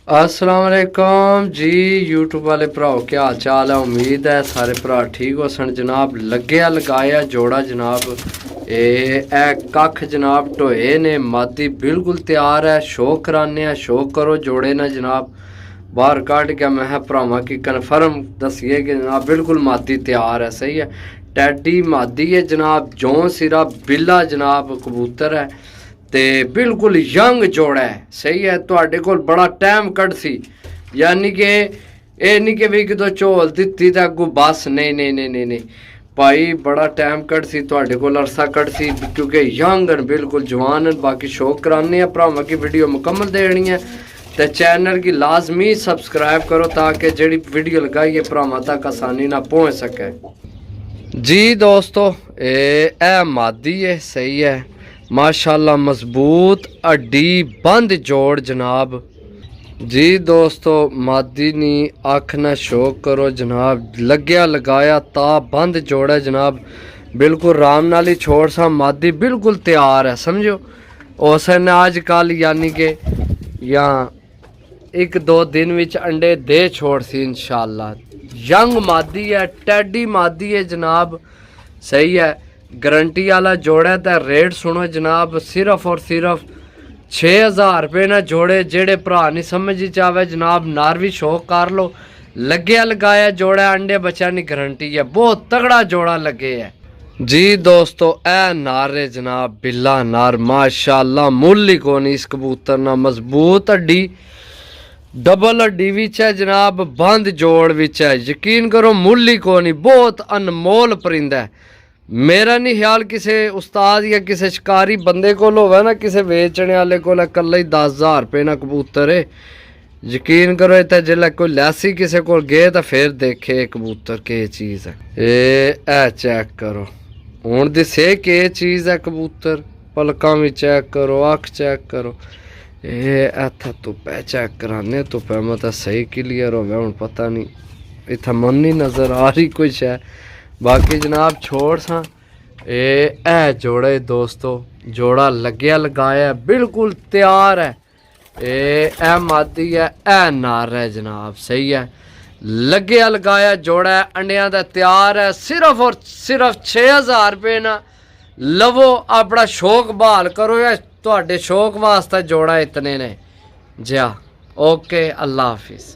अस्सलाम वालेकुम जी यूट्यूब वाले भराओ, क्या हाल चाल है। उम्मीद है सारे भरा ठीक हो सन जनाब। लग्या लगाया जोड़ा जनाब, कख जनाब ढोए ने मादी बिल्कुल तैयार है। शो कराने शो करो जोड़े ना जनाब। बाहर कट गया मैं भरावां की कन्फर्म दसिए कि जनाब बिल्कुल मादी तैयार है। सही है, टैडी मादी है जनाब। जौं सिरा बिल्ला जनाब कबूतर है ते बिल्कुल यंग जोड़ा है। सही है, तुहाडे कोल बड़ा टाइम कट सी, यानी कि ये नहीं कि भी कितों झोल दित्ती ते अगू बस नहीं नहीं नहीं नहीं नहीं भाई, बड़ा टाइम कट सी तुहाडे कोल, अरसा कट सी, क्योंकि यंग न बिल्कुल जवान न। बाकी शौक कराने हैं भरावां की वीडियो मुकम्मल देनी है तो चैनल की लाजमी सब्सक्राइब करो ताकि जड़ी वीडियो लगाइए भरावां तक आसानी ना पहुँच सके जी दोस्तों। ए मादी है, सही है माशाल्लाह, मजबूत हड्डी बंद जोड़ जनाब जी दोस्तों। मादी नी अख ना शौक करो जनाब, लग्या लगाया ता बंद जोड़ है जनाब। बिल्कुल राम नाल ही छोड़ सा, मादी बिल्कुल तैयार है समझो। उस ने अजकल यानी कि या एक दो दिन विच अंडे दे छोड़ सी इंशाल्लाह। यंग मादी है, टैडी मादी है जनाब। सही है, गारंटी वाला जोड़ा है। तो रेट सुनो जनाब, सिर्फ और सिर्फ 6000 रुपये ना जोड़े। जेड़े भरा नहीं समझ चावे जनाब, नार भी शौक कर लो। लग्या लगाया जोड़ा, अंडे बच्चा नहीं गारंटी है, बहुत तगड़ा जोड़ा लगे है जी दोस्तों। ए नार है जनाब, बिल्ला नार माशाल्लाह, मुल ही को नहीं इस कबूतर ना। मजबूत हड्डी, डबल हड्डी विच है जनाब, बंद जोड़ विच है। यकीन करो मुल ही को नहीं, बहुत अनमोल परिंदा है। मेरा नहीं ख्याल किसी उस्ताद या किसी शिकारी बंदे को होवे ना, किसी वेचने वाले को कल ही 10,000 रुपये ना कबूतर है। यकीन करो इतना जिला कोई लैसी किसी को गए तो फिर देखे कबूतर के चीज़ है। ए चेक करो हूँ दिसे के चीज़ है कबूतर। पलकों भी चेक करो, अख चेक करो। इतना धुप्पे चेक कराने, धुप्पे मतलब सही क्लीयर हो गया। हूँ पता नहीं इतना मन नहीं नज़र आ रही कुछ है। बाकी जनाब छोड़ सा ए जोड़े दोस्तों, जोड़ा लग्या लगाया बिल्कुल तैयार है। ए मादी है, ए नार है जनाब। सही है, लग्या लगाया जोड़ा है, अंडिया का तैयार है। सिर्फ और सिर्फ 6000 रुपये ना लवो, अपना शौक बहाल करो या तुहाडे शौक वास्ते जोड़ा इतने ने। जी ओके, अल्लाह हाफिज़।